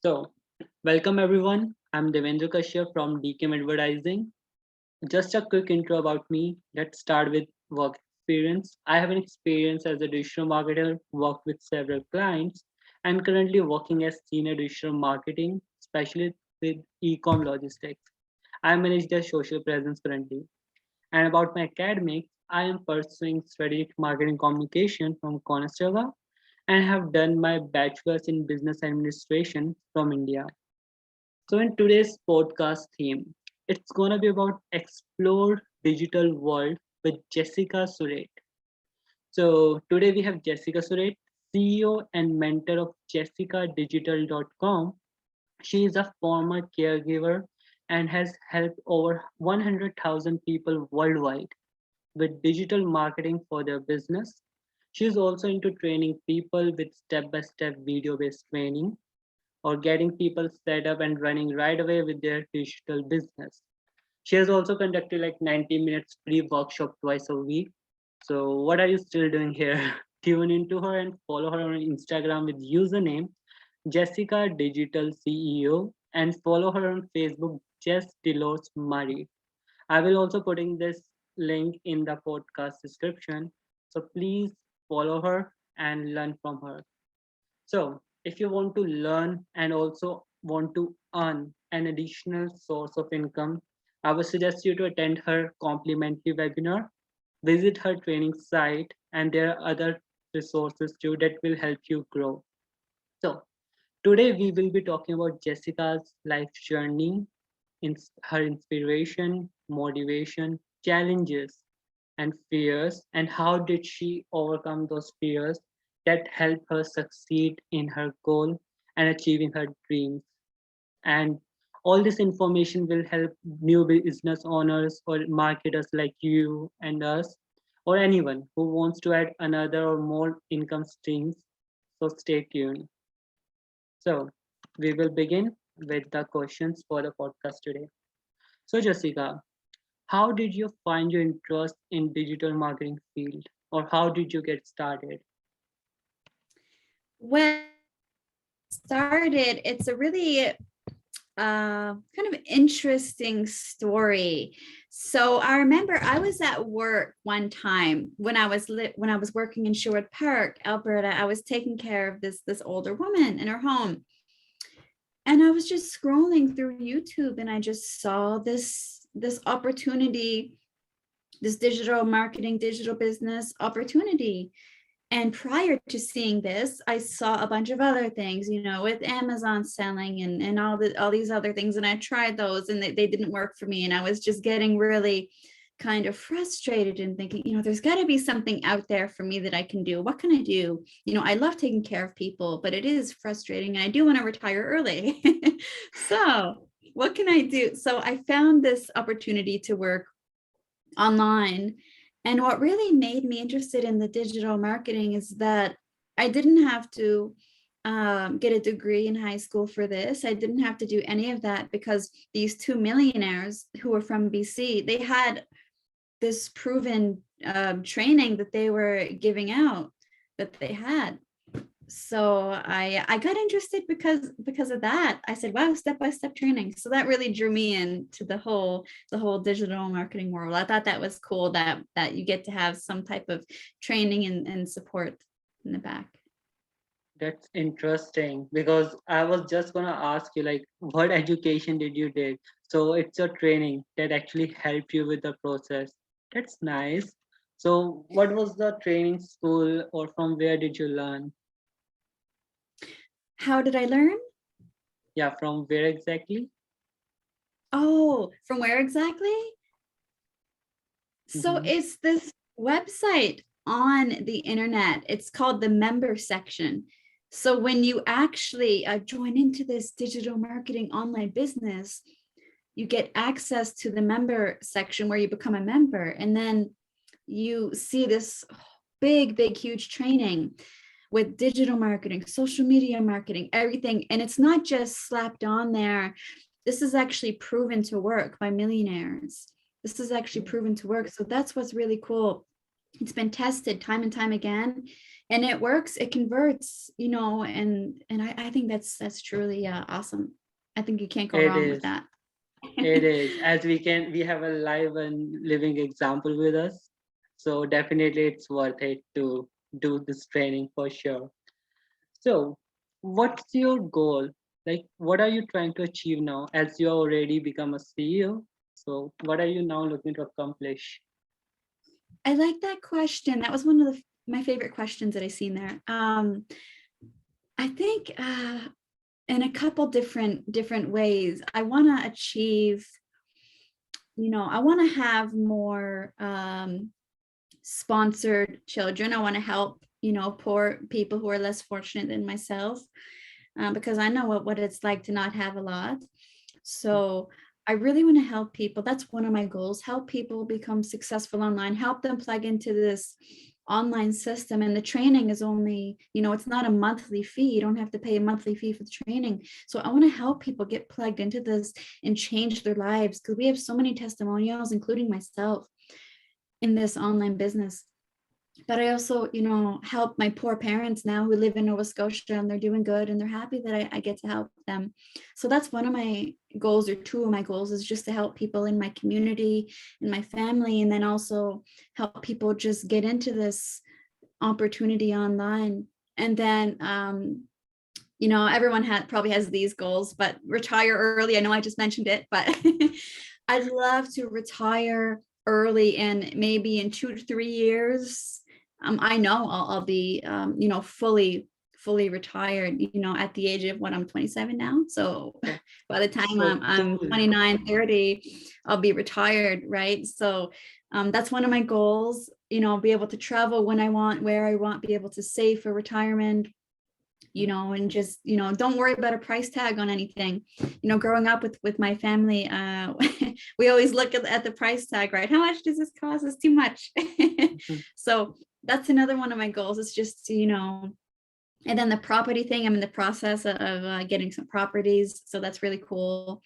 So, welcome everyone. I'm Devendra Kashyap from DKM Advertising. Just a quick intro about me. Let's start with work experience. I have an experience as a digital marketer, worked with several clients, and currently working as senior digital marketing specialist with e-com logistics. I manage their social presence currently. And about my academics, I am pursuing strategic marketing communication from Conestoga and have done my bachelor's in business administration from India. So in today's podcast theme, it's gonna be about explore digital world with Jessica Surette. So today we have Jessica Surette, CEO and mentor of jessicadigital.com. She is a former caregiver and has helped over 100,000 people worldwide with digital marketing for their business. She is also into training people with step-by-step video-based training or getting people set up and running right away with their digital business. She has also conducted like 90 minutes free workshop twice a week. So what are you still doing here? Tune into her and follow her on Instagram with username Jessica Digital CEO and follow her on Facebook Jess Delos Marie. I will also putting this link in the podcast description. So please follow her and learn from her. So, if you want to learn and also want to earn an additional source of income, I would suggest you to attend her complimentary webinar, visit her training site, and there are other resources too that will help you grow. So, today we will be talking about Jessica's life journey, her inspiration, motivation, challenges, and fears, and how did she overcome those fears that help her succeed in her goal and achieving her dreams. And all this information will help new business owners or marketers like you and us, or anyone who wants to add another or more income streams. So stay tuned. So we will begin with the questions for the podcast today. So Jessica, how did you find your interest in digital marketing field or how did you get started? Well, started, it's a really kind of interesting story. So I remember I was at work one time when I was working in Surette Park, Alberta. I was taking care of this older woman in her home, and I was just scrolling through YouTube, and I just saw this opportunity, this digital marketing, digital business opportunity. And prior to seeing this, I saw a bunch of other things, with Amazon selling and all these other things. And I tried those and they didn't work for me. And I was just getting really kind of frustrated and thinking, there's got to be something out there for me that I can do. What can I do? I love taking care of people, but it is frustrating. And I do want to retire early. So what can I do? So I found this opportunity to work online. And what really made me interested in the digital marketing is that I didn't have to get a degree in high school for this. I didn't have to do any of that because these two millionaires who were from BC, they had this proven training that they were giving out that they had. So I got interested because of that. I said, wow, step-by-step training. So that really drew me into the whole digital marketing world. I thought that was cool that you get to have some type of training and support in the back. That's interesting because I was just gonna ask you like what education did you did? So it's your training that actually helped you with the process. That's nice. So what was the training school or from where did you learn? How did I learn? Yeah, from where exactly? Oh, from where exactly? So Mm-hmm. it's this website on the internet. It's called the member section. So when you actually join into this digital marketing online business, you get access to the member section where you become a member. And then you see this big, huge training with digital marketing, social media marketing, everything. And it's not just slapped on there. This is actually proven to work by millionaires. This is actually proven to work. So that's what's really cool. It's been tested time and time again. and it works, it converts, and I think that's truly awesome. I think you can't go It wrong with is. that. It is. As we have a live and living example with us. So definitely it's worth it to do this training for sure. So what's your goal? Like what are you trying to achieve now as you already become a CEO? So what are you now looking to accomplish? I like that question. That was one of my favorite questions that I seen there. I think in a couple different ways. I want to achieve, I want to have more sponsored children. I want to help, poor people who are less fortunate than myself, because I know what it's like to not have a lot. So I really want to help people. That's one of my goals. Help people become successful online, help them plug into this online system. And the training is only, it's not a monthly fee. You don't have to pay a monthly fee for the training. So I want to help people get plugged into this and change their lives, because we have so many testimonials, including myself, in this online business. But I also, help my poor parents now who live in Nova Scotia, and they're doing good and they're happy that I get to help them. So that's one of my goals, or two of my goals, is just to help people in my community, in my family, and then also help people just get into this opportunity online. And then everyone probably has these goals, but retire early. I know I just mentioned it, but I'd love to retire early, and maybe in 2 to 3 years, I know I'll be, fully retired, at the age of I'm 27 now. So by the time So I'm cool. 29, 30, I'll be retired, right? So that's one of my goals, be able to travel when I want, where I want, be able to save for retirement, and just, don't worry about a price tag on anything. Growing up with my family, we always look at the price tag, right? How much does this cost? It's too much. So that's another one of my goals. It's just to, and then the property thing, I'm in the process of getting some properties. So that's really cool.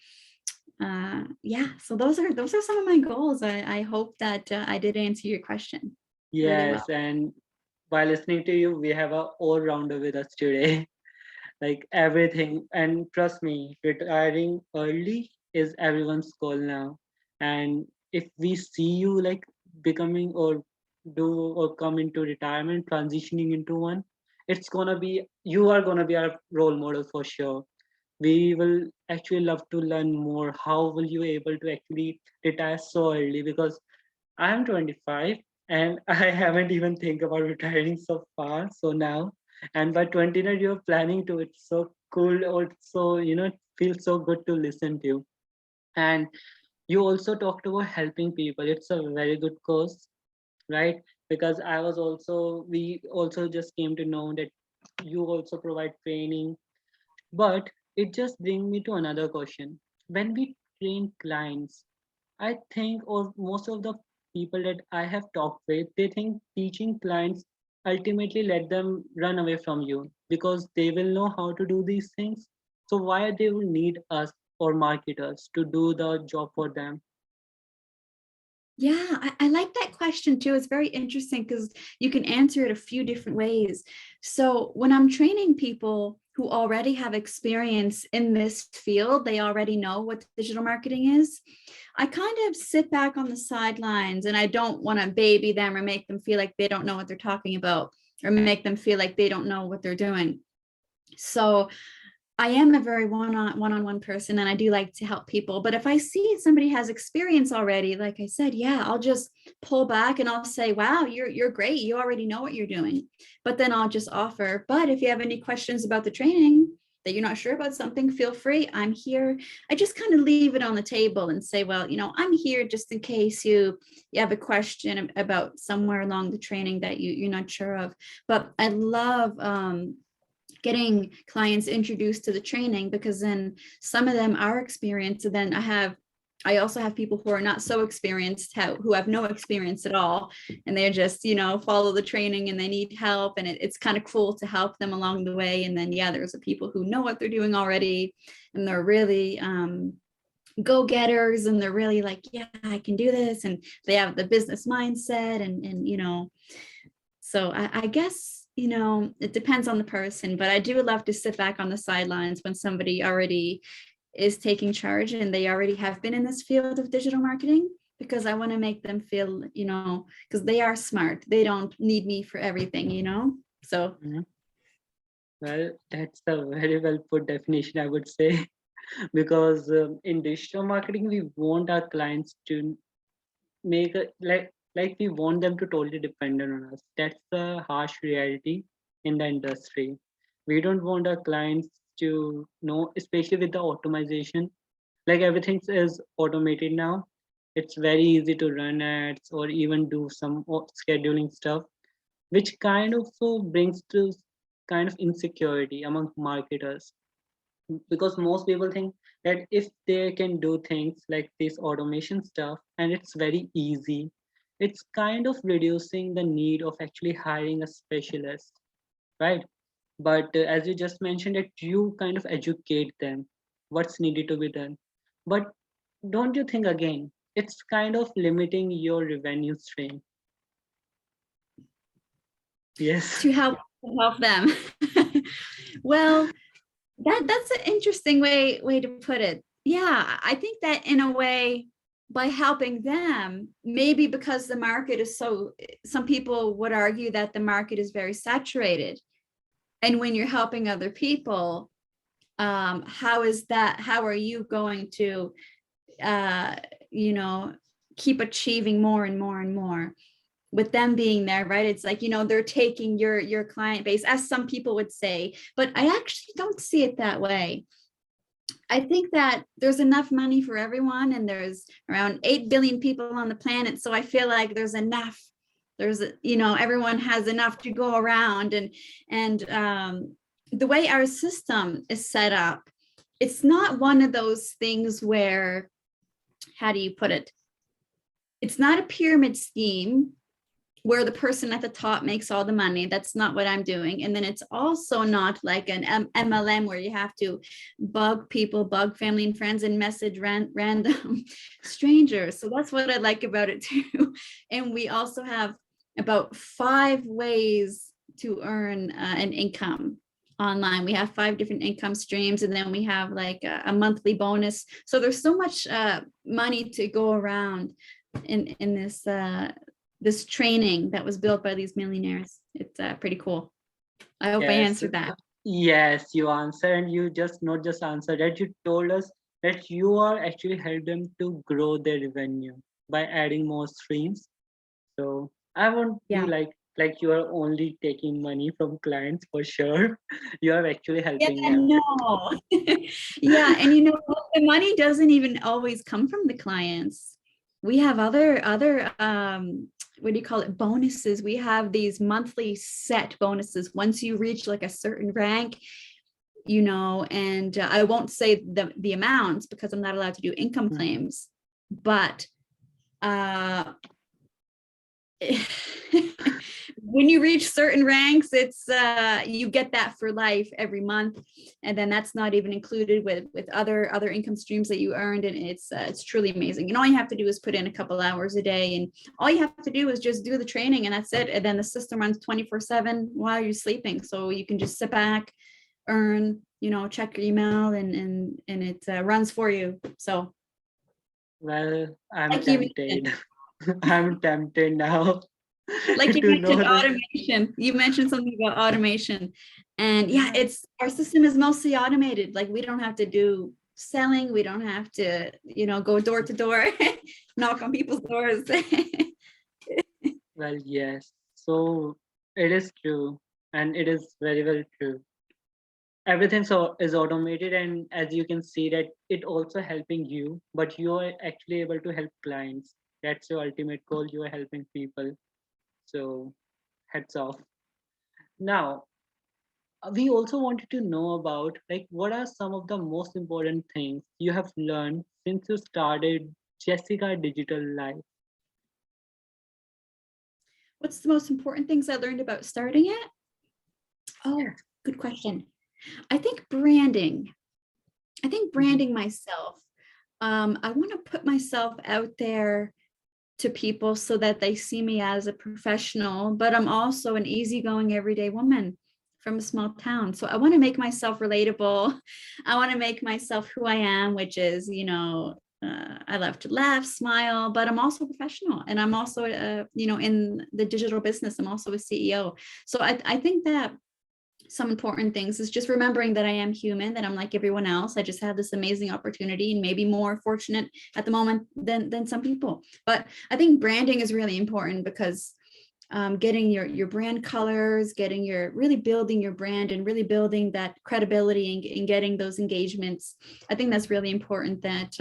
Yeah, so those are some of my goals. I hope that I did answer your question really well. Yes, and by listening to you, we have a all-rounder with us today. Like everything, and trust me, retiring early is everyone's goal now. And if we see you like becoming or do or come into retirement, transitioning into one, it's gonna be you are gonna be our role model for sure. We will actually love to learn more. How will you able to actually retire so early? Because I'm 25 and I haven't even think about retiring so far. So now, and by 29, you're planning to. It's so cool. Also, it feels so good to listen to. And you also talked about helping people. It's a very good cause, right? Because we also just came to know that you also provide training, but it just brings me to another question. When we train clients, I think, or most of the people that I have talked with, they think teaching clients ultimately let them run away from you because they will know how to do these things. So why they will need us or marketers to do the job for them? Yeah, I like that question too. It's very interesting because you can answer it a few different ways. So when I'm training people who already have experience in this field, they already know what digital marketing is. I kind of sit back on the sidelines, and I don't want to baby them or make them feel like they don't know what they're talking about, or make them feel like they don't know what they're doing. So I am a very one-on-one person, and I do like to help people. But if I see somebody has experience already, like I said, yeah, I'll just pull back and I'll say, wow, you're great. You already know what you're doing. But then I'll just offer, but if you have any questions about the training, that you're not sure about something, feel free. I'm here. I just kind of leave it on the table and say, well, I'm here just in case you have a question about somewhere along the training that you're not sure of. But I love getting clients introduced to the training, because then some of them are experienced. And then I also have people who are not so experienced, who have no experience at all, and they're just, follow the training and they need help, and it's kind of cool to help them along the way. And then there's the people who know what they're doing already, and they're really go-getters, and they're really like, yeah, I can do this, and they have the business mindset, and so I guess it depends on the person, but I do love to sit back on the sidelines when somebody already is taking charge and they already have been in this field of digital marketing, because I want to make them feel, because they are smart. They don't need me for everything. So Mhm. Well, that's a very well put definition, I would say, because in digital marketing, we want our clients to make a like we want them to totally dependent on us. That's the harsh reality in the industry. We don't want our clients to know, especially with the automation. Like everything is automated now. It's very easy to run ads or even do some scheduling stuff, which kind of brings to kind of insecurity among marketers, because most people think that if they can do things like this automation stuff and it's very easy, it's kind of reducing the need of actually hiring a specialist, right? But as you just mentioned, that you kind of educate them what's needed to be done. But don't you think again it's kind of limiting your revenue stream? Yes. to help them. Well, that's an interesting way to put it. Yeah, I think that in a way, by helping them, maybe because the market is some people would argue that the market is very saturated. And when you're helping other people, how are you going to uh, you know, keep achieving more and more and more with them being there, right? It's like, they're taking your client base, as some people would say, but I actually don't see it that way. I think that there's enough money for everyone, and there's around 8 billion people on the planet. So I feel like there's enough. Everyone has enough to go around, and the way our system is set up, it's not one of those things where, how do you put it? It's not a pyramid scheme where the person at the top makes all the money. That's not what I'm doing. And then it's also not like an MLM where you have to bug people, bug family and friends, and message random strangers. So that's what I like about it too. And we also have about 5 ways to earn an income online. We have 5 different income streams, and then we have like a monthly bonus. So there's so much money to go around in this training that was built by these millionaires. It's pretty cool. I hope I Yes. answered that. Yes, you answered, and you just not just answered that, you told us that you are actually help them to grow their revenue by adding more streams. So I won't be Yeah. like you are only taking money from clients for sure. You are actually Yeah, helping them. no. Yeah, and the money doesn't even always come from the clients. We have other what do you call it, bonuses. We have these monthly set bonuses once you reach like a certain rank, and I won't say the amounts because I'm not allowed to do income Mhm. claims, but when you reach certain ranks, it's you get that for life every month, and then that's not even included with other income streams that you earned, and it's truly amazing. And all you have to do is put in a couple hours a day, and all you have to do is just do the training, and that's it. And then the system runs 24/7 while you're sleeping, so you can just sit back, earn, check your email, and it runs for you. So Well, I'm like you mentioned, tempted. I'm tempted now like you to know mentioned that. automation. You mentioned something about automation. And yeah, Yeah. it's our system is mostly automated. Like we don't have to do selling. We don't have to, go door to door, knock on people's doors. Well, yes. So it is true, and it is very, very true. Everything is automated, and as you can see that it also helping you, but you are actually able to help clients. That's your ultimate goal. You are helping people. So heads off. Now, we also wanted to know about like what are some of the most important things you have learned since you started Jessica Digital Life? What's the most important things I learned about starting it? Oh, good question. I think branding. I think Mhm. branding myself. I want to put myself out there to people so that they see me as a professional, but I'm also an easygoing everyday woman from a small town. So I want to make myself relatable. I want to make myself who I am, which is, I love to laugh, smile, but I'm also professional. And I'm also, in the digital business, I'm also a CEO. So I think that some important things is just remembering that I am human, that I'm like everyone else. I just have this amazing opportunity and maybe more fortunate at the moment than some people. But I think branding is really important because getting your brand colors, really building your brand and really building that credibility and getting those engagements. I think that's really important that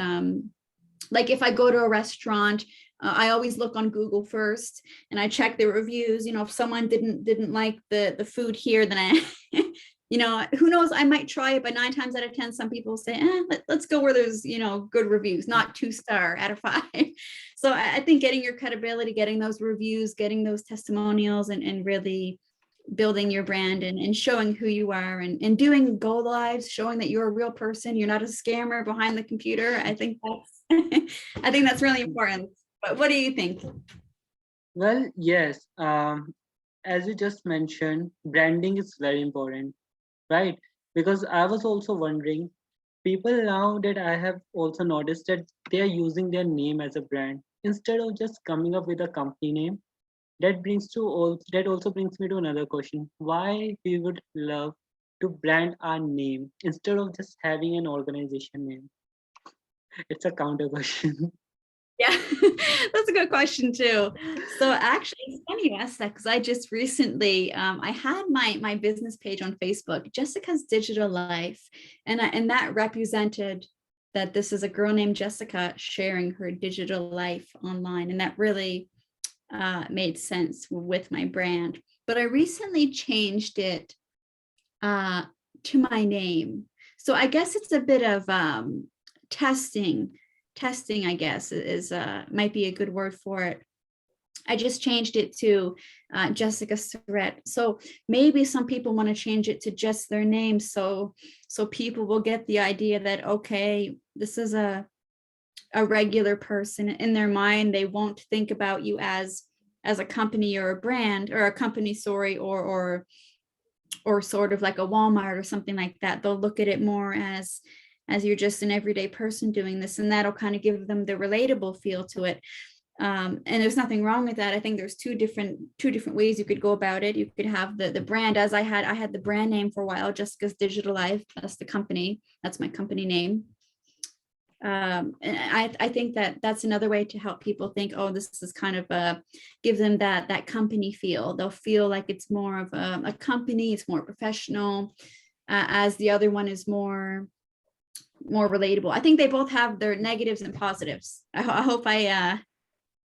like if I go to a restaurant, I always look on Google first and I check the reviews. If someone didn't like the food here, then I, who knows, I might try it, but 9 times out of 10, some people say, let's go where there's, good reviews, not 2-star out of 5. So I think getting your credibility, getting those reviews, getting those testimonials and really building your brand and showing who you are and doing go lives, showing that you're a real person, you're not a scammer behind the computer. I think that's really important. But what do you think? Well, yes. As you just mentioned, branding is very important, right? Because I was also wondering, people now that I have also noticed that they are using their name as a brand instead of just coming up with a company name. That also brings me to another question: why we would love to brand our name instead of just having an organization name? It's a counter question. Yeah, that's a good question too. So actually, it's funny you asked that because I just recently I had my business page on Facebook, Jessica's Digital Life, and that represented that this is a girl named Jessica sharing her digital life online, and that really made sense with my brand. But I recently changed it to my name, so I guess it's a bit of testing I guess is might be a good word for it. I just changed it to Jessica Surette. So maybe some people want to change it to just their name, so people will get the idea that, okay, this is a regular person in their mind. They won't think about you as a company or a brand or a company, sorry, or sort of like a Walmart or something like that. They'll look at it more as you're just an everyday person doing this, and that'll kind of give them the relatable feel to it. And there's nothing wrong with that. I think there's two different ways you could go about it. You could have the brand, as I had the brand name for a while, Jessica's Digital Life. That's the company. That's my company name. And I think that's another way to help people think, oh, this is kind of give them that company feel. They'll feel like it's more of a company. It's more professional, as the other one is more relatable. I think they both have their negatives and positives. I hope I touched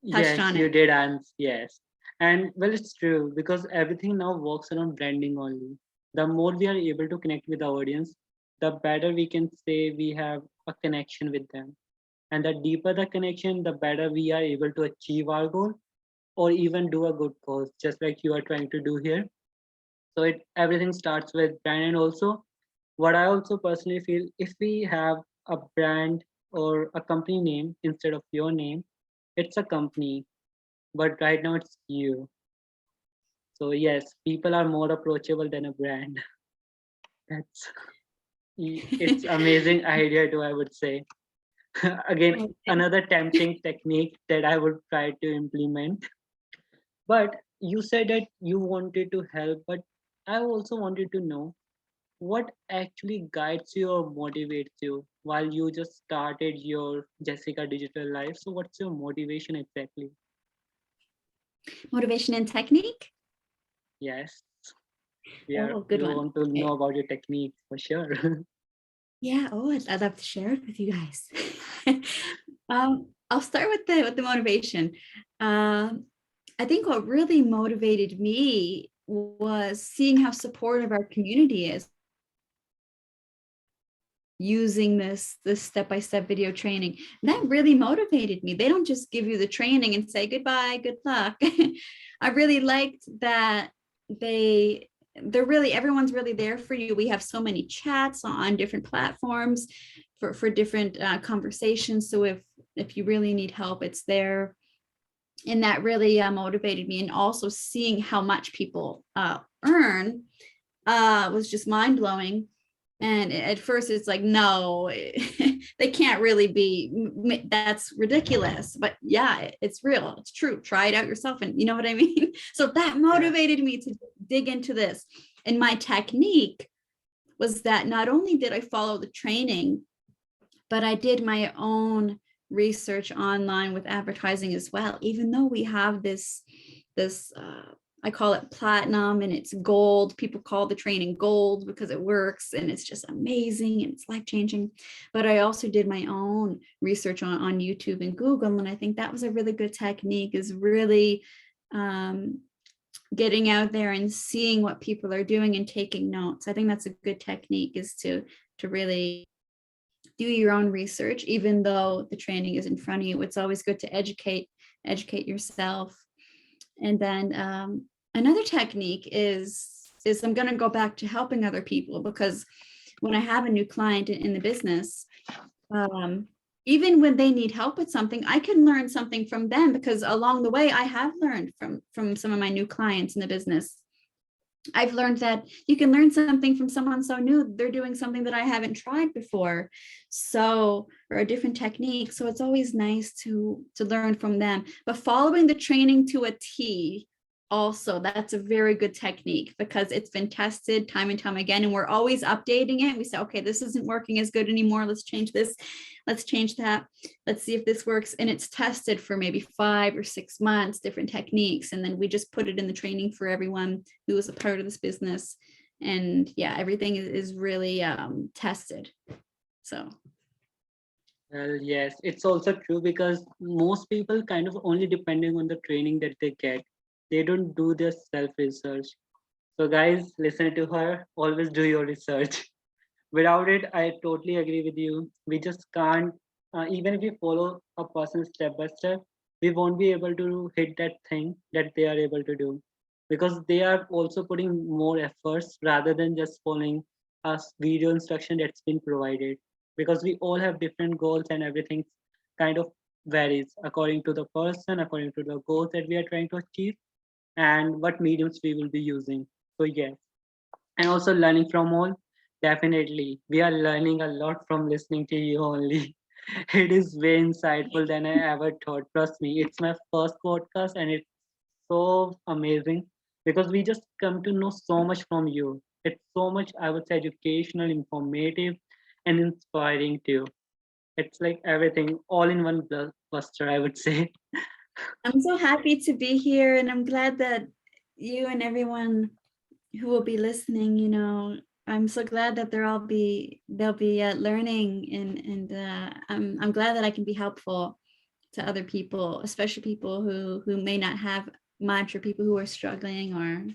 Yes, on you it. did answer. Yes. And well, it's true because everything now works around branding only. The more we are able to connect with the audience, the better we can say we have a connection with them. And the deeper the connection, the better we are able to achieve our goal or even do a good cause, just like you are trying to do here. So everything starts with brand. And also, what I also personally feel, if we have a brand or a company name instead of your name, it's a company, but right now it's you. So yes, people are more approachable than a brand. That's it's amazing idea too, I would say. Again, Okay. another tempting technique that I would try to implement. But you said that you wanted to help, but I also wanted to know what actually guides you or motivates you while you just started your Jessica Digital Life. So what's your motivation exactly? Motivation and technique. Yes, Oh, we good one. want to Okay. know about your technique for sure. Yeah. Oh, I'd love to share it with you guys. I'll start with the motivation. Um, I think what really motivated me was seeing how supportive our community is using this step-by-step video training. That really motivated me. They don't just give you the training and say goodbye, good luck. I really liked that they're really, everyone's really there for you. We have so many chats on different platforms for different conversations. So if you really need help, it's there. And that really motivated me. And also seeing how much people earn was just mind blowing. And at first it's like, no, they can't really be, that's ridiculous. But yeah, it's real, it's true. Try it out yourself. And you know what I mean? So that motivated me to dig into this. And my technique was that not only did I follow the training, but I did my own research online with advertising as well. Even though we have this I call it platinum and it's gold. People call the training gold because it works and it's just amazing and it's life-changing. But I also did my own research on YouTube and Google. And I think that was a really good technique, is really getting out there and seeing what people are doing and taking notes. I think that's a good technique, is to really do your own research. Even though the training is in front of you, it's always good to educate yourself. And then another technique is I'm going to go back to helping other people, because when I have a new client in the business, even when they need help with something, I can learn something from them, because along the way I have learned from some of my new clients in the business. I've learned that you can learn something from someone so new. They're doing something that I haven't tried before, so, or a different technique. So it's always nice to learn from them. But following the training to a T, also, that's a very good technique, because it's been tested time and time again, and we're always updating it. We say, okay, this isn't working as good anymore. Let's change this. Let's change that. Let's see if this works. And it's tested for maybe 5 or 6 months, different techniques. And then we just put it in the training for everyone who is a part of this business. And yeah, everything is really tested. So. Well, yes, it's also true, because most people kind of only depending on the training that they get. They don't do their self-research. So guys, listen to her. Always do your research. Without it, I totally agree with you. We just can't, even if we follow a person step by step, we won't be able to hit that thing that they are able to do, because they are also putting more efforts rather than just following a video instruction that's been provided. Because we all have different goals and everything kind of varies according to the person, according to the goals that we are trying to achieve, and what mediums we will be using. So, yes, and also learning from all. Definitely, we are learning a lot from listening to you only. It is way insightful than I ever thought. Trust me, it's my first podcast and it's so amazing, because we just come to know so much from you. It's so much, I would say, educational, informative, and inspiring too. It's like everything all in one blockbuster, I would say. I'm so happy to be here, and I'm glad that you and everyone who will be listening, I'm so glad that they'll be learning, and I'm glad that I can be helpful to other people, especially people who may not have much, or people who are struggling, or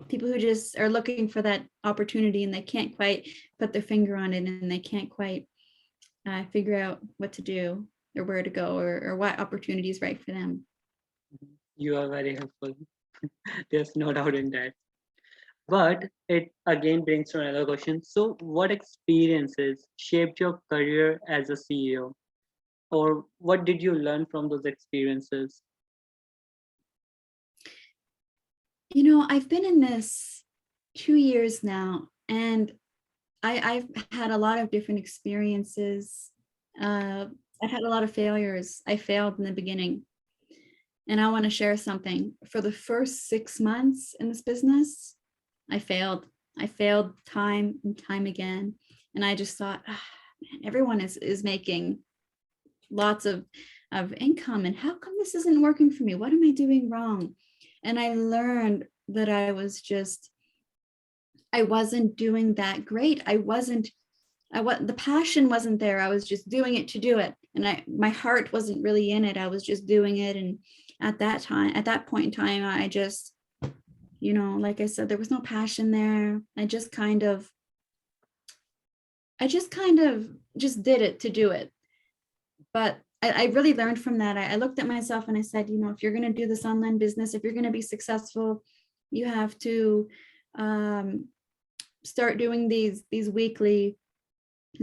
people who just are looking for that opportunity and they can't quite put their finger on it, and they can't quite figure out what to do or where to go, or what opportunity is right for them. You are very helpful. There's no doubt in that. But it again brings to another question. So, what experiences shaped your career as a CEO? Or what did you learn from those experiences? I've been in this 2 years now, and I've had a lot of different experiences. I've had a lot of failures. I failed in the beginning. And I want to share something. For the first 6 months in this business, I failed. I failed time and time again. And I just thought, man, everyone is making lots of income. And how come this isn't working for me? What am I doing wrong? And I learned that I wasn't doing that great. The passion wasn't there. I was just doing it to do it. And my heart wasn't really in it. I was just doing it. And at that point in time, I just, like I said, there was no passion there. I just kind of just did it to do it. But I really learned from that. I looked at myself and I said, if you're going to do this online business, if you're going to be successful, you have to start doing these weekly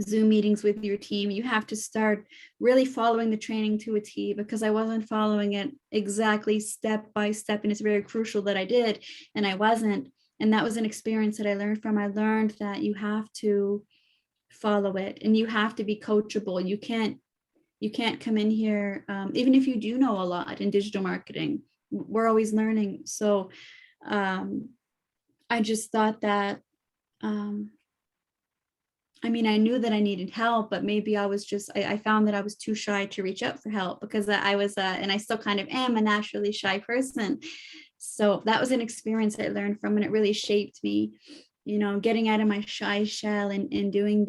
Zoom meetings with your team. You have to start really following the training to a T, because I wasn't following it exactly step by step. And it's very crucial that I did, and I wasn't. And that was an experience that I learned from. I learned that you have to follow it, and you have to be coachable. You can't come in here, even if you do know a lot in digital marketing, we're always learning. So I just thought that, I mean, I knew that I needed help, but maybe I found that I was too shy to reach out for help, because I was, and I still kind of am, a naturally shy person. So that was an experience I learned from, and it really shaped me, getting out of my shy shell, and doing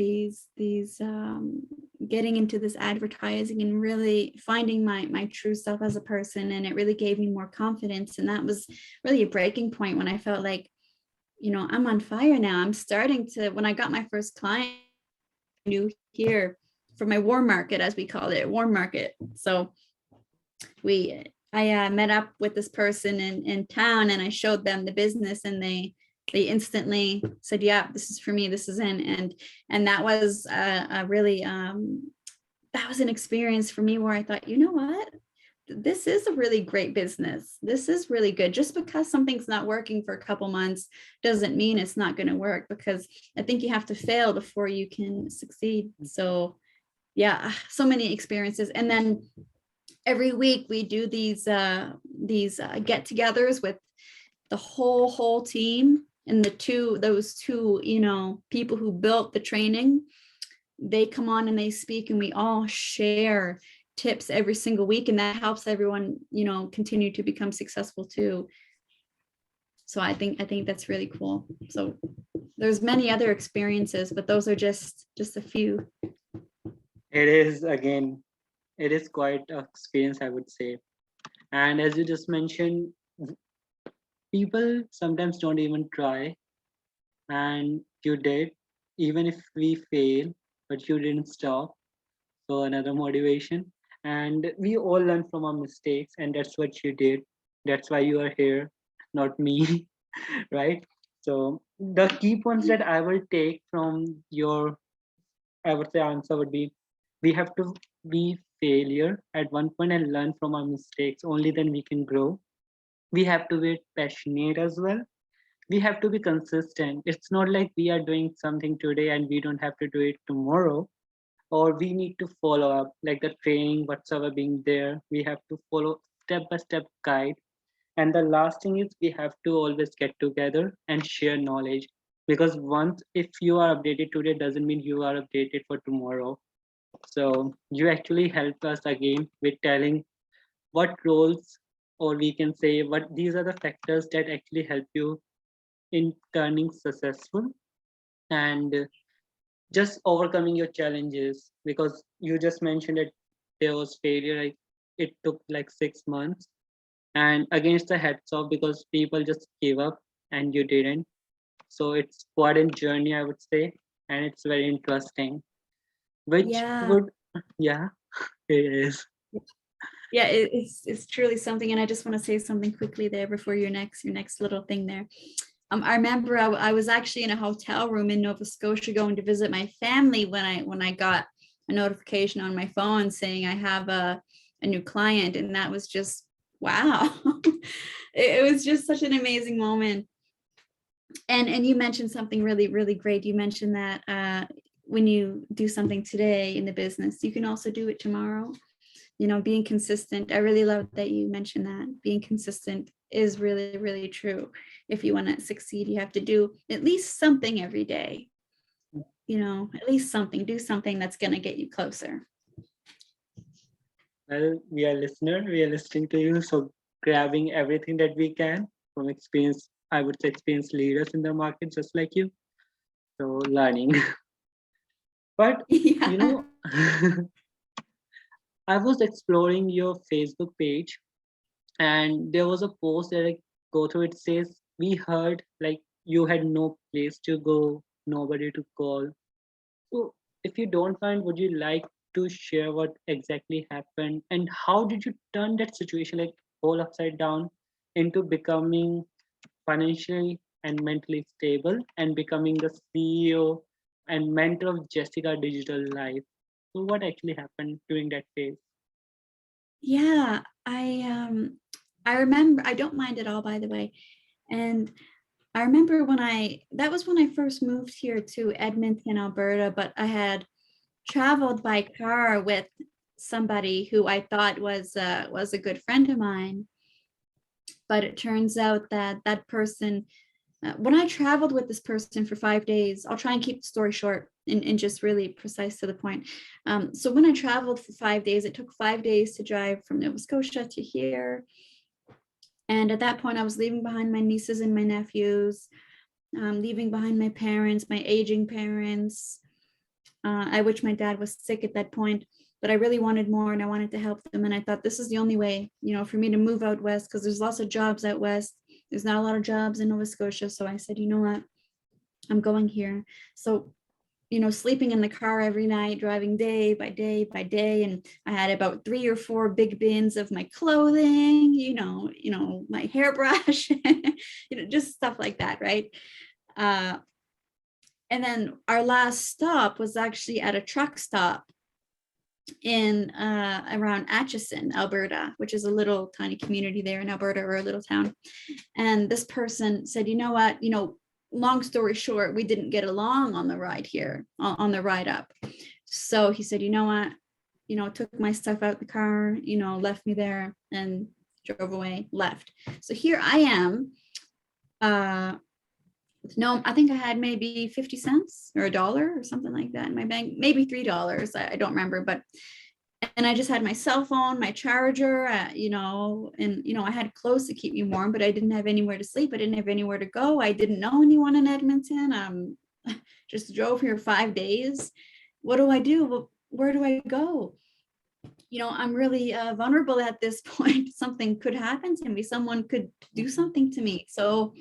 getting into this advertising, and really finding my true self as a person. And it really gave me more confidence. And that was really a breaking point when I felt like, I'm on fire now. I'm starting to, when I got my first client, new here for my warm market, as we call it, warm market. So I met up with this person in town, and I showed them the business, and they instantly said, yeah, this is for me, this is in. And that was a really, that was an experience for me where I thought, you know what? This is a really great business. This is really good. Just because something's not working for a couple months doesn't mean it's not going to work, because I think you have to fail before you can succeed. So yeah, so many experiences. And then every week we do these get-togethers with the whole team, and those two people who built the training. They come on and they speak, and we all share tips every single week, and that helps everyone continue to become successful too. So I think that's really cool. So there's many other experiences, but those are just a few. It is, again, it is quite an experience, I would say. And as you just mentioned, people sometimes don't even try, and you did, even if we fail, but you didn't stop. So another motivation. And we all learn from our mistakes, and that's what you did. That's why you are here, not me, right? So the key points that I will take from your, I would say, answer would be, we have to be failure at one point and learn from our mistakes. Only then we can grow. We have to be passionate as well. We have to be consistent. It's not like we are doing something today and we don't have to do it tomorrow, or we need to follow up like the training whatsoever being there. We have to follow step by step guide. And the last thing is, we have to always get together and share knowledge, because once if you are updated today doesn't mean you are updated for tomorrow. So you actually help us again with telling what roles, or we can say what these are the factors that actually help you in turning successful, and just overcoming your challenges. Because you just mentioned that there was failure, like it took like 6 months, and against the heads off, because people just gave up and you didn't. So it's quite a journey, I would say, and it's very interesting, which Yeah. would, yeah, it is. Yeah, it's truly something. And I just want to say something quickly there before your next little thing there. I remember I was actually in a hotel room in Nova Scotia going to visit my family when I got a notification on my phone saying I have a new client. And that was just, wow. It was just such an amazing moment. And you mentioned something really, really great. You mentioned that when you do something today in the business, you can also do it tomorrow. Being consistent. I really love that you mentioned that. Being consistent is really, really true. If you want to succeed, you have to do at least something every day. At least something, do something that's going to get you closer. Well, we are listening to you, so grabbing everything that we can from experience, I would say experienced leaders in the market, just like you. So learning. But you Yeah. know, I was exploring your Facebook page, and there was a post that I go through. It says, we heard like you had no place to go, nobody to call. So if you don't mind, would you like to share what exactly happened, and how did you turn that situation, like whole upside down, into becoming financially and mentally stable and becoming the CEO and mentor of Jessica Digital Life. So what actually happened during that phase? Yeah, I remember, I don't mind at all, by the way. And I remember that was when I first moved here to Edmonton, Alberta, but I had traveled by car with somebody who I thought was a good friend of mine. But it turns out that that person, when I traveled with this person for 5 days, I'll try and keep the story short and just really precise to the point. So when I traveled for 5 days, it took 5 days to drive from Nova Scotia to here. And at that point, I was leaving behind my nieces and my nephews, leaving behind my parents, my aging parents. I wish my dad was sick at that point, but I really wanted more and I wanted to help them. And I thought this is the only way, for me to move out west, because there's lots of jobs out west. There's not a lot of jobs in Nova Scotia. So I said, you know what, I'm going here. So, sleeping in the car every night, driving day by day by day. And I had about 3 or 4 big bins of my clothing, my hairbrush, just stuff like that. Right. And then our last stop was actually at a truck stop in around Atchison, Alberta, which is a little tiny community there in Alberta, or a little town. And this person said, you know what, long story short, we didn't get along on the ride here, on the ride up. So he said, you know what, took my stuff out the car, left me there and drove away, left. So here I am. No, I think I had maybe 50 cents or $1 or something like that in my bank, maybe $3. I don't remember, and I just had my cell phone, my charger, and I had clothes to keep me warm, but I didn't have anywhere to sleep. I didn't have anywhere to go. I didn't know anyone in Edmonton. Just drove here 5 days. What do I do? Well, where do I go? I'm really vulnerable at this point. Something could happen to me. Someone could do something to me. So,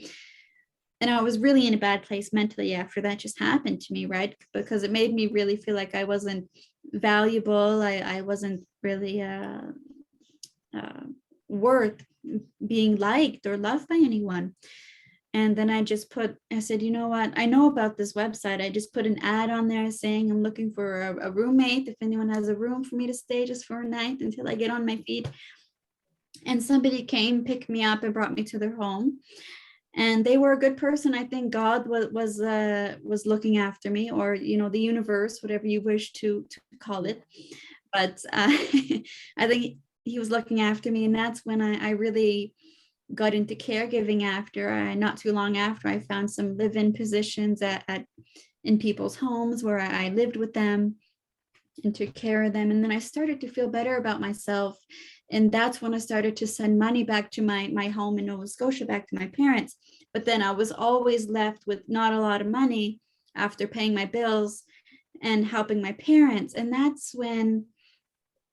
and I was really in a bad place mentally after that just happened to me, right? Because it made me really feel like I wasn't valuable. I wasn't really worth being liked or loved by anyone. And then I said, you know what? I know about this website. I just put an ad on there saying I'm looking for a roommate. If anyone has a room for me to stay just for a night until I get on my feet. And somebody came, picked me up and brought me to their home. And they were a good person. I think God was looking after me, or the universe, whatever you wish to call it. But I think he was looking after me, and that's when I really got into caregiving. Not too long after, I found some live-in positions in people's homes where I lived with them and took care of them. And then I started to feel better about myself. And that's when I started to send money back to my home in Nova Scotia, back to my parents. But then I was always left with not a lot of money after paying my bills and helping my parents. And that's when,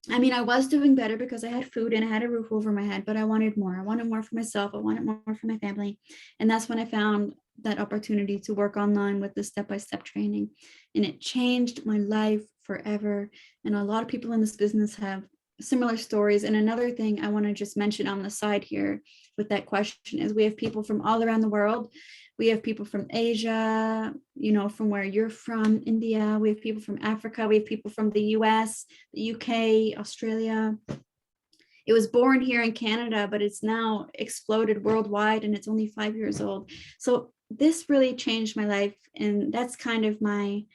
I was doing better because I had food and I had a roof over my head, but I wanted more. I wanted more for myself. I wanted more for my family. And that's when I found that opportunity to work online with the step-by-step training. And it changed my life forever. And a lot of people in this business have similar stories. And another thing I want to just mention on the side here with that question is we have people from all around the world. We have people from Asia, from where you're from, India. We have people from Africa. We have people from the US, the UK, Australia. It was born here in Canada, but it's now exploded worldwide and it's only 5 years old. So this really changed my life. And that's kind of my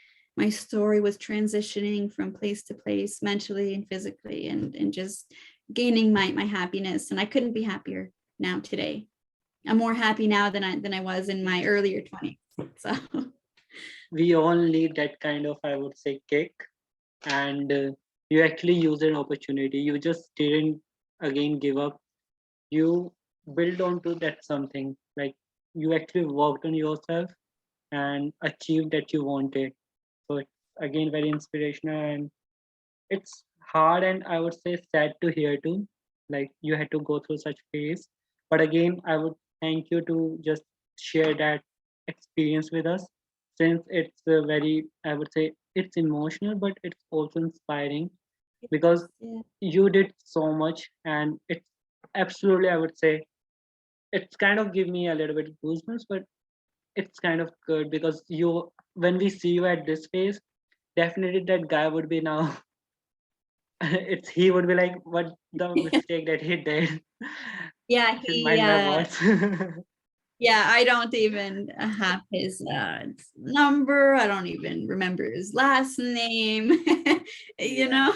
story, was transitioning from place to place mentally and physically, and just gaining my happiness. And I couldn't be happier now today. I'm more happy now than I was in my earlier 20s. So We all need that kind of, I would say, kick. And you actually used an opportunity. You just didn't again give up. You build onto that something. Like you actually worked on yourself and achieved that you wanted. So it's again very inspirational, and it's hard and I would say sad to hear too. Like you had to go through such phase. But again, I would thank you to just share that experience with us, since it's a very, I would say, it's emotional, but it's also inspiring because yeah. you did so much, and it's absolutely, I would say, it's kind of give me a little bit goosebumps, but it's kind of good because you, when we see you at this phase, definitely that guy would be now. It's he would be like, what the mistake that he did. Yeah, Should he mind my words. yeah, I don't even have his number. I don't even remember his last name. You Yeah. know.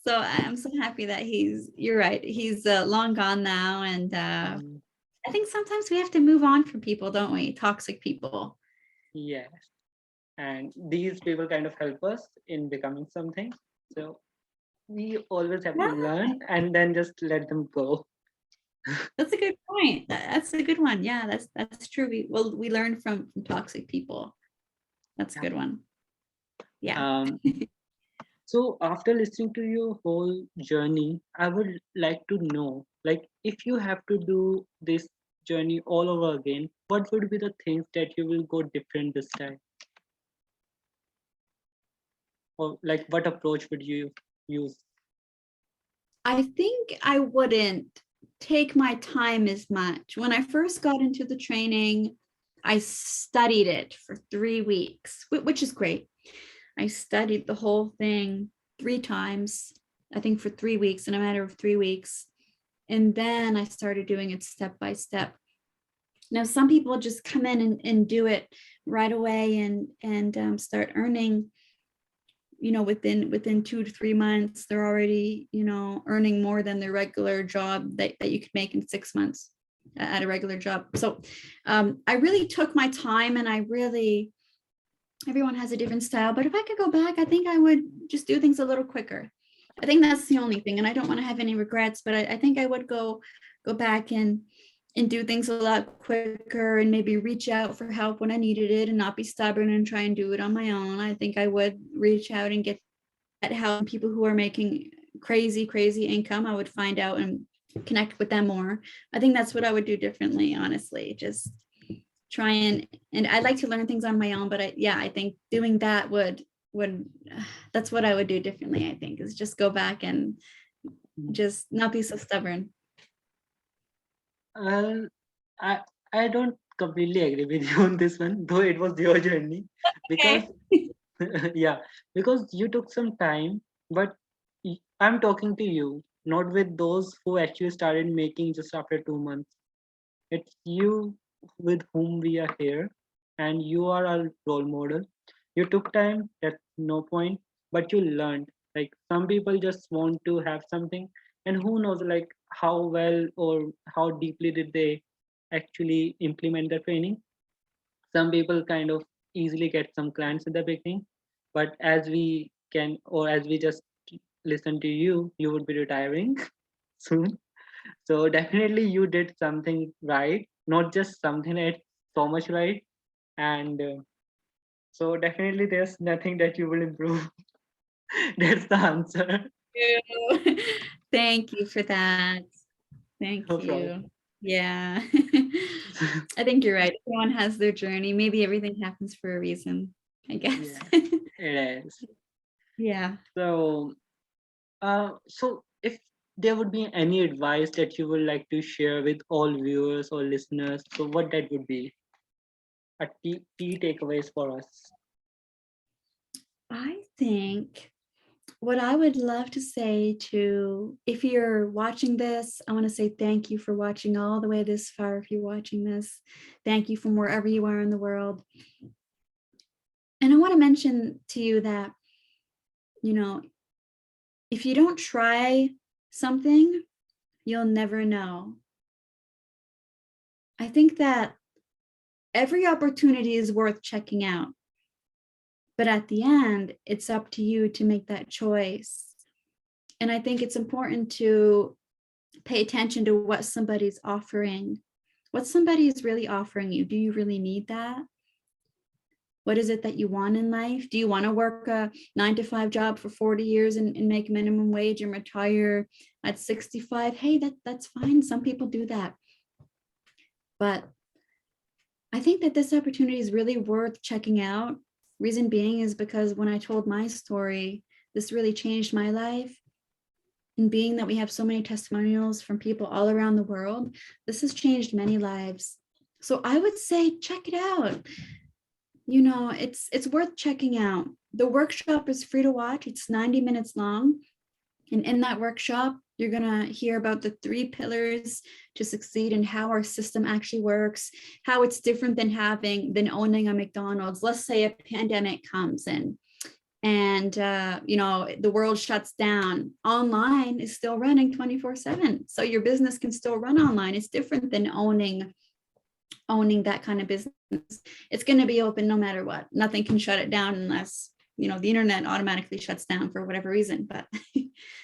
So I'm so happy that you're right. He's long gone now. And Mhm. I think sometimes we have to move on from people, don't we? Toxic people. Yes. And these people kind of help us in becoming something. So we always have to Yeah, learn and then just let them go. that's a good point. That's a good one. Yeah, that's true. We learn from toxic people. That's a Yeah. good one. Yeah. Um, so after listening to your whole journey, I would like to know, like, if you have to do this journey all over again, what would be the things that you will go different this time? Or like, what approach would you use? I think I wouldn't take my time as much. When I first got into the training, I studied it for 3 weeks, which is great. I studied the whole thing 3 times, I think for 3 weeks, in a matter of 3 weeks. And then I started doing it step by step. Now, some people just come in and do it right away and start earning, within 2 to 3 months, they're already, earning more than their regular job that you could make in 6 months at a regular job. So I really took my time, and everyone has a different style, but if I could go back, I think I would just do things a little quicker. I think that's the only thing, and I don't want to have any regrets, but I think I would go back and do things a lot quicker, and maybe reach out for help when I needed it, and not be stubborn and try and do it on my own. I think I would reach out and get help from people who are making crazy income. I would find out and connect with them more. I think that's what I would do differently, honestly. Just try and I like to learn things on my own, but I think doing that would that's what I would do differently. I think is just go back and just not be so stubborn. Well, I I don't completely agree with you on this one, though it was your journey, because Okay. yeah, because you took some time, but I'm talking to you, not with those who actually started making just after 2 months. It's you with whom we are here, and you are our role model. You took time, that's no point, but you learned. Like some people just want to have something, and who knows, like how well or how deeply did they actually implement the training. Some people kind of easily get some clients in the beginning, but as we can, or as we just listen to you, you would be retiring soon. So definitely you did something right, not just something right, so much right. And so definitely there's nothing that you will improve. That's the answer. You. Thank you for that. No Thank problem. you. Yeah. I think you're right. Everyone has their journey. Maybe everything happens for a reason, I guess. Yeah, it is. Yeah. So, so if there would be any advice that you would like to share with all viewers or listeners, so what that would be? A key takeaways for us. I think what I would love to say to, if you're watching this, I want to say thank you for watching all the way this far. If you're watching this, thank you from wherever you are in the world. And I want to mention to you that, you know, if you don't try something, you'll never know. I think that every opportunity is worth checking out. But at the end, it's up to you to make that choice. And I think it's important to pay attention to what somebody's offering. What somebody is really offering you. Do you really need that? What is it that you want in life? Do you want to work a 9 to 5 job for 40 years and make minimum wage and retire at 65? Hey, that's fine. Some people do that. But I think that this opportunity is really worth checking out. Reason being is because when I told my story, this really changed my life. And being that we have so many testimonials from people all around the world, this has changed many lives. So I would say check it out. You know, it's worth checking out. The workshop is free to watch. It's 90 minutes long. And in that workshop, you're going to hear about the 3 pillars to succeed and how our system actually works, how it's different than owning a McDonald's. Let's say a pandemic comes in and, you know, the world shuts down. Online is still running 24/7. So your business can still run online. It's different than owning that kind of business. It's going to be open no matter what. Nothing can shut it down unless, you know, the internet automatically shuts down for whatever reason. But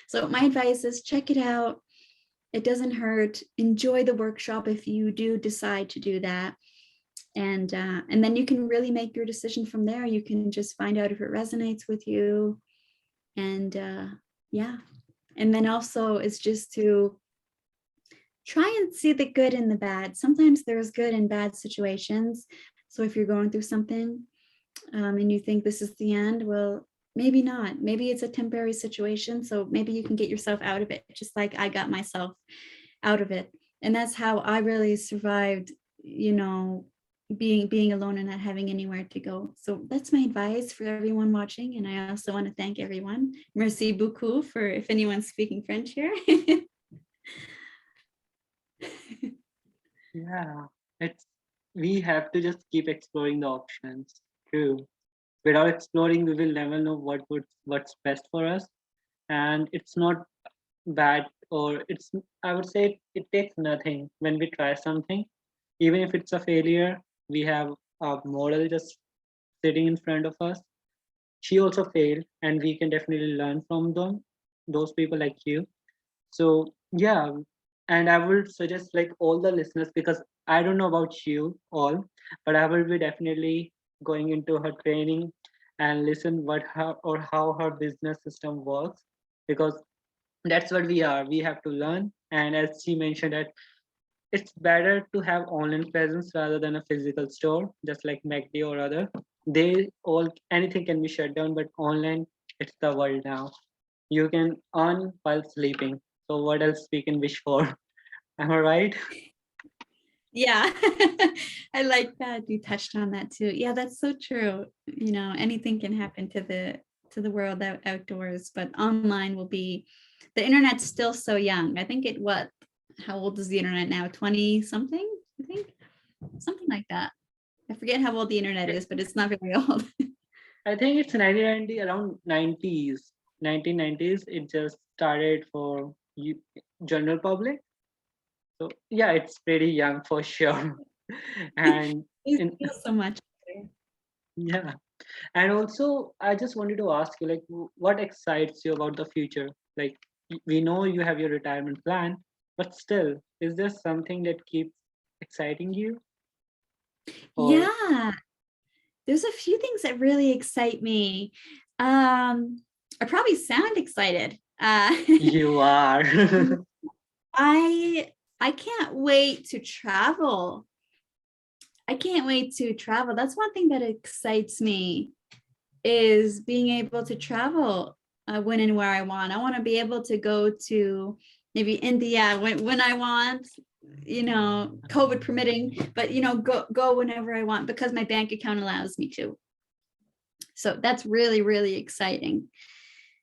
so my advice is check it out. It doesn't hurt. Enjoy the workshop if you do decide to do that. And then you can really make your decision from there. You can just find out if it resonates with you. And yeah. And then also it's just to try and see the good in the bad. Sometimes there's good and bad situations. So if you're going through something and you think this is the end, well, maybe not. Maybe it's a temporary situation. So maybe you can get yourself out of it, just like I got myself out of it. And that's how I really survived, you know, being alone and not having anywhere to go. So that's my advice for everyone watching. And I also want to thank everyone. Merci beaucoup for if anyone's speaking French here. Yeah, it's we have to just keep exploring the options. True. Without exploring, we will never know what's best for us. And it's not bad, or it's, I would say it takes nothing when we try something. Even if it's a failure, we have a model just sitting in front of us. She also failed, and we can definitely learn from them, those people like you. So yeah, and I would suggest like all the listeners, because I don't know about you all, but I will be definitely going into her training and listen what her or how her business system works, because that's what we are. We have to learn. And as she mentioned that it's better to have online presence rather than a physical store, just like MACD or other. They all, anything can be shut down, but online, it's the world now. You can earn while sleeping. So what else we can wish for? Am I right? Yeah, I like that you touched on that too. Yeah, that's so true. You know, anything can happen to the world outdoors, but online will be the internet's still so young. I think how old is the internet now? 20 something, I think. Something like that. I forget how old the internet is, but it's not very old. I think it's 1990, around 90s, 1990s. It just started for general public. So yeah, it's pretty young for sure. And It in, feels so much. yeah, and also I just wanted to ask you, like, what excites you about the future? Like, we know you have your retirement plan, but still, is there something that keeps exciting you? Or Yeah, there's a few things that really excite me. I probably sound excited. you are? I I can't wait to travel. I can't wait to travel. That's one thing that excites me is being able to travel when and where I want. I want to be able to go to maybe India when I want, you know, COVID permitting, but you know, go whenever I want because my bank account allows me to. So that's really, really exciting.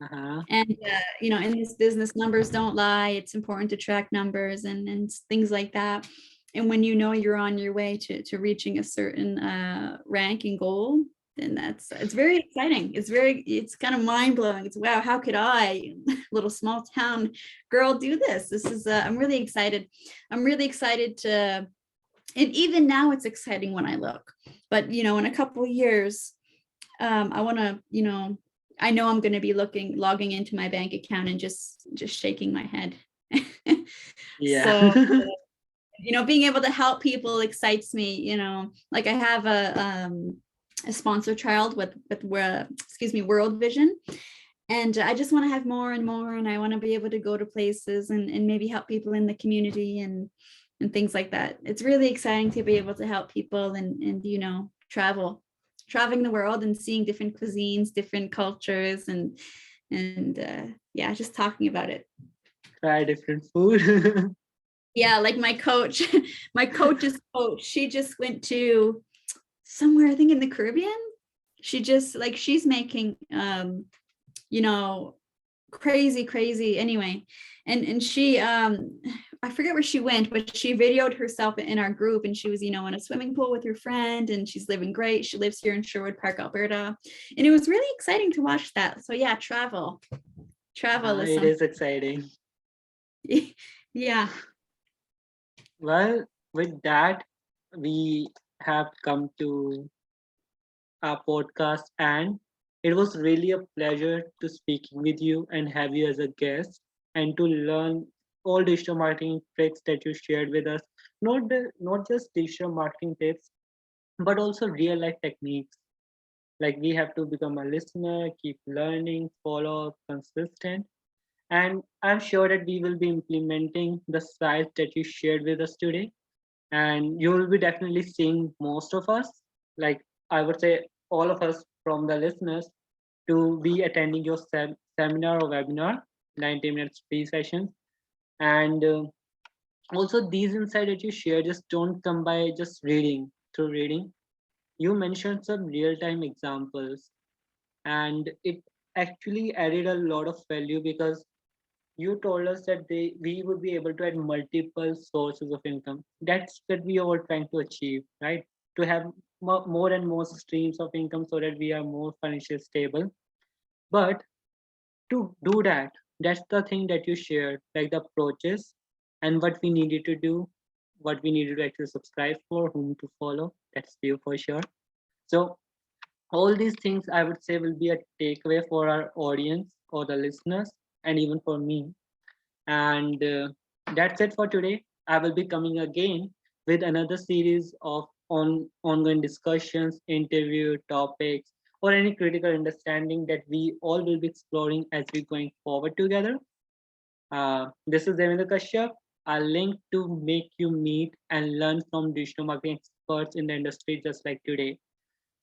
Uh-huh. And you know, in this business, numbers don't lie. It's important to track numbers and things like that. And when you know you're on your way to reaching a certain ranking goal, then it's very exciting. It's kind of mind blowing. It's wow, how could I, little small town girl, do this? This is I'm really excited. I'm really excited to, and even now it's exciting when I look. But you know, in a couple of years, I want to, you know, I know I'm going to be logging into my bank account and just shaking my head. Yeah. So, you know, being able to help people excites me, you know, like I have a sponsor child with World Vision. And I just want to have more and more, and I want to be able to go to places and maybe help people in the community and things like that. It's really exciting to be able to help people and you know, traveling the world and seeing different cuisines, different cultures, and yeah, just talking about it. Try different food. Yeah, like my coach, my coach's coach, she just went to somewhere, I think in the Caribbean. She just like she's making you know, crazy anyway. And she I forget where she went, but she videoed herself in our group, and she was, you know, in a swimming pool with her friend, and she's living great. She lives here in Sherwood Park, Alberta. And it was really exciting to watch that. So yeah, travel is It something. is exciting. Yeah. Well, with that, we have come to our podcast, and it was really a pleasure to speaking with you and have you as a guest and to learn all digital marketing tricks that you shared with us. Not just digital marketing tips, but also real life techniques. Like we have to become a listener, keep learning, follow up, consistent. And I'm sure that we will be implementing the sites that you shared with us today. And you will be definitely seeing most of us, like I would say all of us from the listeners, to be attending your seminar or webinar, 90 minutes free sessions. And also these insights that you share just don't come by just reading through reading. You mentioned some real-time examples, and it actually added a lot of value because you told us that we would be able to add multiple sources of income. That's what we are all trying to achieve, right? To have more and more streams of income so that we are more financially stable. But to do that, that's the thing that you shared, like the approaches and what we needed to do, what we needed to actually subscribe for, whom to follow. That's you for sure. So all these things I would say will be a takeaway for our audience or the listeners and even for me. And that's it for today. I will be coming again with another series of ongoing discussions, interview topics, or any critical understanding that we all will be exploring as we going forward together. This is Devendra Kashyap. A link to make you meet and learn from digital marketing experts in the industry just like today.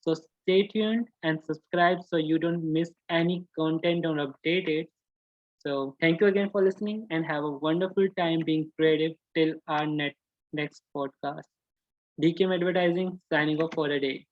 So stay tuned and subscribe so you don't miss any content or updated. So thank you again for listening and have a wonderful time being creative till our next podcast. DKM Advertising signing off for the day.